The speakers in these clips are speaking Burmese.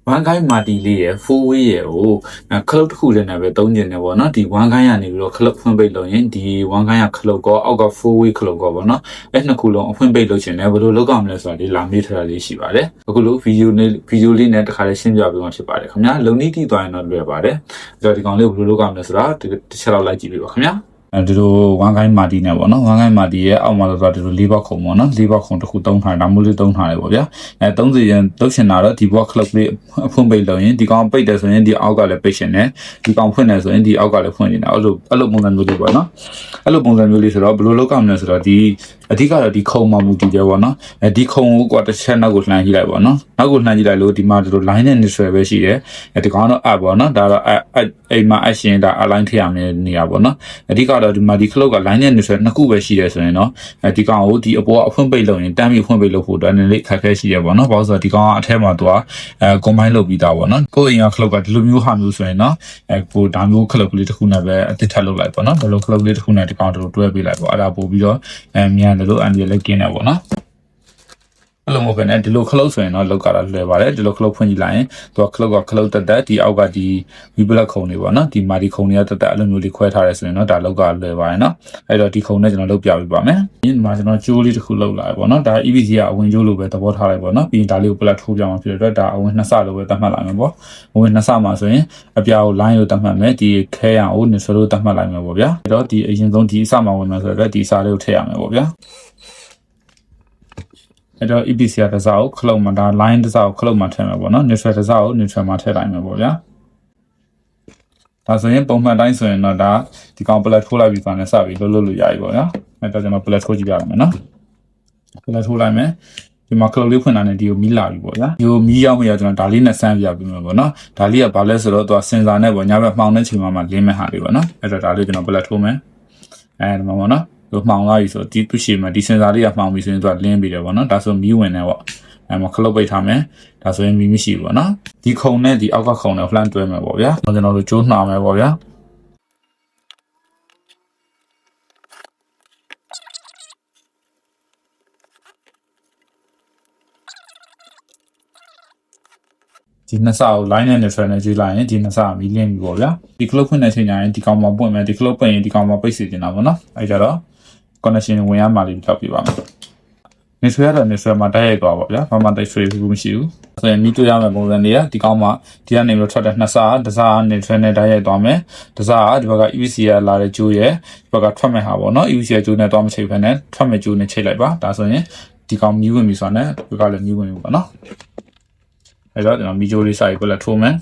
one guy မာတီလေးရယ် full way ရယ်ကိုခလုတ်တစ်ခုလည်းနဲ့ပဲသုံးကျင်တယ်ပေါ့နော်ဒီ one guy ကနေပြီးတော့ခလုတ်ဖွင့်ပိတ်လုပ်ရင်ဒီ one guy ကခလုတ်ကောအောက်က full way ခလုတ်ကောပေါ့နော်အဲ့နှစ်ခုလုံးအဖွင့်ပိတ်လုပ်ချင်တယ်ဘယ်လိုလုပ်ကြမလဲဆိုတာဒီလာမေးထားတာလေးရှိပါတယ်အခုလိုဗီဒီယိုလေးနဲ့တစ်ခါလေးရှင်းပြပေးမှဖြစ်ပါတယ်ခင်ဗျာလုံနည်းတီးသွားရင်တော့လွယ်ပါတယ်အဲ့တော့ဒီကောင်လေးကိုဘယ်လိုလုပ်ကြမလဲဆိုတာတစ်ချက်တော့လိုက်ကြည့်ပေးပါခင်ဗျာဒီလိုဝမ်ကိုင်းမာတီနဲ့ပေါ့နော်ဝမ်ကိုင်းမာတီရဲ့အောက်မှာတော့ဒီလို၄ဘက်ခုံပေါ့နော်၄ဘက်ခုံတစ်ခုသုံးထားဒါမျိုးလေးသုံးထားတယ်ပေါ့ဗျာ30ရန်သုံးချင်တာတော့ဒီဘော့ခလုတ်လေးအဖွင့်ပိတ်လုပ်ရင်ဒီကောင်ပိတ်တယ်ဆိုရင်ဒီအောက်ကလည်းပိတ်ရှင်တယ်ဒီကောင်ဖွင့်တယ်ဆိုရင်ဒီအောက်ကလည်းဖွင့်နေတာအဲ့လိုပုံစံမျိုးလေးပေါ့နော်အဲ့လိုပုံစံမျိုးလေးဆိုတော့ဘယ်လိုလုပ်ကြမလဲဆိုတော့ဒီအဓိကတော့ဒီခုံမှာမူတည်တယ်ပေါ့နော်ဒီခုံကိုကွာတစ်ချက်နောက်ကိုလှမ်းကြည့်လိုက်ပေါ့နော်နောက်ကိုလှမ်းကြည့်လိုက်လို့ဒီမှာဒီလို line နဲ့ neutral ပဲရှိတယ်ဒီကောင်တော့ up ပေါ့နော်ဒါတော့အိမ်မှာအရှင်ဒါ align ထည့်ရမယ်နေရာပေါ့နော်အဓိကတော့ဒီမှာဒီ clock က line နဲ့ neutral နှစ်ခုပဲရှိတယ်ဆိုရင်တော့ဒီကောင်ကိုဒီအပေါ်အဖွင့်ပိတ်လုပ်ရင်တမ်းပြီးဖွင့်ပိတ်လုပ်ဖို့အတွက်နည်းနည်းခက်ခဲရှိရပေါ့နော်ဘာလို့ဆိုတော့ဒီကောင်ကအထက်မှာသူကcombine လုပ်ပြီးသားပေါ့နော်ကိုယ့်အိမ်က clock ကဒီလိုမျိုးဟာမျိုးဆိုရင်တော့ကိုဒါမျိုး clock လေးတစ်ခုနဲ့ပဲအသစ်ထပ်လုပ်လိုက်ပေါ့နော်ဘယ်လို clock လေးတစ်ခုနဲ့ဒီကောင်တို့တွဲပေးလိုက်ပေါ့အဲ့ဒါပို့ပြီးတော့မြန်တယ်လို့အန်ဒီလည်းกินတယ်ပေါ့နော်အဲ့လိုမျိုးပဲねဒီလိုခလုတ်ဆိုရင်တော့လောက်ကတာလွယ်ပါတယ်ဒီလိုခလုတ်ဖွင့်ကြည့်လိုက်ရင်သူကခလုတ်ကခလုတ်တက်ဒီအောက်ကဒီဝီဘလက်ခုံတွေပေါ့နော်ဒီမာဒီခုံတွေကတက်အဲ့လိုမျိုးလေးခွဲထားရဲဆိုရင်တော့ဒါလောက်ကလွယ်ပါတယ်နော်အဲ့တော့ဒီခုံနဲ့ကျွန်တော်လုပ်ပြပေးပါမယ်ဒီမှာကျွန်တော်ကျိုးလေးတစ်ခုလုပ်လာပေါ့နော်ဒါ EVC ကအဝင်ကျိုးလိုပဲသဘောထားလိုက်ပေါ့နော်ပြီးရင်ဒါလေးကိုပလက်ထိုးပြအောင်ဖြစ်တဲ့အတွက်ဒါအဝင်နှစ်ဆလိုပဲသတ်မှတ်လိုက်မယ်ပေါ့အဝင်နှစ်ဆမှာဆိုရင်အပြာကို line ကိုသတ်မှတ်မယ်ဒီခဲရအောင်ကိုဆိုလို့သတ်မှတ်လိုက်မယ်ပေါ့ဗျာအဲ့တော့ဒီအရင်ဆုံးဒီအစမှာဝင်မယ်ဆိုတော့ဒီအစားလေးကိုထည့်ရမယ်ပေါ့ဗျာအဲ့တော့ EPC ကတစ်စားကိုခလုတ်မှာဒါ line တစ်စားကိုခလုတ်မှာထည့်မယ်ပေါ့နော် neutral တစ်စားကို neutral မှာထည့်လိုက်မယ်ပေါ့ဗျာဒါဆိုရင်ပုံမှန်တိုင်းဆိုရင်တော့ဒါဒီကောင် plug ထိုးလိုက်ပြီးဆိုရင်စပြီးလုပ်လို့ရပြီပေါ့ဗျာအဲ့တော့ကျွန်တော် plug ထိုးကြည့်ပြရမယ်နော် plug ထိုးလိုက်မယ်ဒီမှာခလုတ်လေးဖွင့်တာနဲ့ဒီကိုမီးလာပြီပေါ့ဗျာဒီကိုမီးရောက်မရကျွန်တော်ဒါလေးနဲ့ဆန်းပြပေးမယ်ပေါ့နော်ဒါလေးကဘာလဲဆိုတော့သူကစင်ဆာနဲ့ပေါ့ညဘက်မှောင်တဲ့ချိန်မှာလင်းမဲ့ဟာလေးပေါ့နော်အဲ့တော့ဒါလေးကျွန်တော် plug ထိုးမယ်အဲဒီမှာပေါ့နော်လို့မှောင်လာပြီဆိုဒီသူ့ရှေ့မှာဒီစင်ဆာလေးကမှောင်ပြီဆိုရင်သူကလင်းပြီးတယ်ပေါ့နော်ဒါဆိုမီးဝင်နေပေါ့မှာခလုတ်ပိတ်ထားမယ်ဒါဆိုရင်မီးမရှိဘူးပေါ့နော်ဒီခုံနဲ့ဒီအောက်ကခုံနဲ့ flan တွဲမယ်ပေါ့ဗျာကျွန်တော်တို့ကျိုးနှာမယ်ပေါ့ဗျာဒီနှစ်ဆကို line နဲ့ neutral နဲ့ကြည့်လိုက်ရင်ဒီနှစ်ဆကမီးလင်းပြီပေါ့ဗျာဒီခလုတ်ဖွင့်တဲ့ချိန်ကျရင်ဒီကောင်မှာပွင့်မယ်ဒီခလုတ်ပိတ်ရင်ဒီကောင်မှာပိတ်စီတင်တာပေါ့နော်အဲကြတော့ connection ဝင်ရမှာလေးတောက်ပြပါမယ်neutral ကတော့ neutral မှာတိုက်ရိုက်သွားပါဗျာဘာမှတိုက်ဆွေးဘူးမရှိဘူးဆိုရင်မီးတွေ့ရမယ့်ပုံစံတွေကဒီကောင်မှာဒီကနေပြီးထွက်တဲ့နှစ်စားတစ်စား neutral နဲ့တိုက်ရိုက်သွားမယ်တစ်စားကဒီဘက်က EVC ကလာတဲ့ကျိုးရဲ့ဒီဘက်ကထွက်မဲ့ဟာပေါ့နော် EVC ကျိုးနဲ့သွားမချိတ်ဖ ೇನೆ ထွက်မဲ့ကျိုးနဲ့ချိတ်လိုက်ပါဒါဆိုရင်ဒီကောင်မီးဝင်ပြီဆိုတော့ဒီကလည်းမီးဝင်ပြီပေါ့နော်အဲ့တော့ကျွန်တော်မီးကျိုးလေးစာရေးပြလက်ထိုးမယ်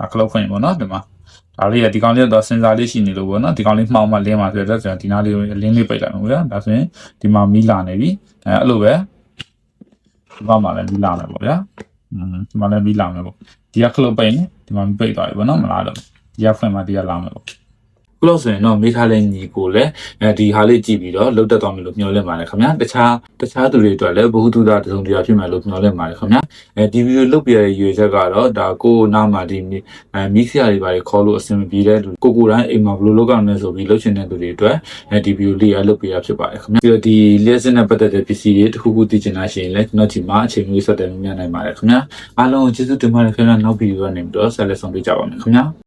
အခလုတ်ဖွင့်ပေါ့နော်ဒီမှာဒါလေးကဒီကောင်လေးတော့စင်ဆာလေးရှိနေလို့ပေါ့နော်ဒီကောင်လေးမှောင်မှလင်းမှဆိုတော့ကျွန်တော်ဒီနားလေးလင်းလေးပိတ်လိုက်မှာဗျာဒါဆိုရင်ဒီမှာမီးလာနေပြီအဲ့လိုပဲဒီမှာလည်းမီးလာမယ်ပေါ့ဗျာဒီမှာလည်းမီးလာမယ်ပေါ့ဒီကခလုတ်ပိတ်နေဒီမှာမီးပိတ်သွားပြီပေါ့နော်မလားတော့ဒီကဖွင့်မှဒီကလာမယ်ပေါ့ခုလို့ဆိုရင်တော့မိထားတဲ့ညီကိုလည်းဒီဟာလေးကြည့်ပြီးတော့လုတ်တက်သွားမယ်လို့မျှော်လင့်ပါတယ်ခင်ဗျာတခြားသူတွေအတွက်လည်းဘ ഹു တုဒတစုံတရာဖြစ်မယ်လို့မျှော်လင့်ပါတယ်ခင်ဗျာဒီဗီဒီယိုလုတ်ပြတဲ့ရွေချက်ကတော့ဒါကိုနားမှာဒီမိခရတွေပါခေါ်လို့အဆင်မပြေတဲ့လူကိုတိုင်းအိမ်မှာဘယ်လိုလုပ်ကြမလဲဆိုပြီးလုတ်ချင်တဲ့သူတွေအတွက်ဒီဗီဒီယိုလေးလုတ်ပြရဖြစ်ပါတယ်ခင်ဗျာပြီးတော့ဒီလက်စနဲ့ပတ်သက်တဲ့ပစ္စည်းတွေတစ်ခုခုသိချင်တာရှိရင်လည်းကျွန်တော်ဒီမှာအချိန်မျိုးဆက်တယ်မြင်နိုင်ပါတယ်ခင်ဗျာအားလုံးကျေးဇူးတင်ပါတယ်ခင်ဗျာနောက်ဗီဒီယိုကနေပြီးတော့ဆက်လက်ဆောင်ပေးကြပါမယ်ခင်ဗျာ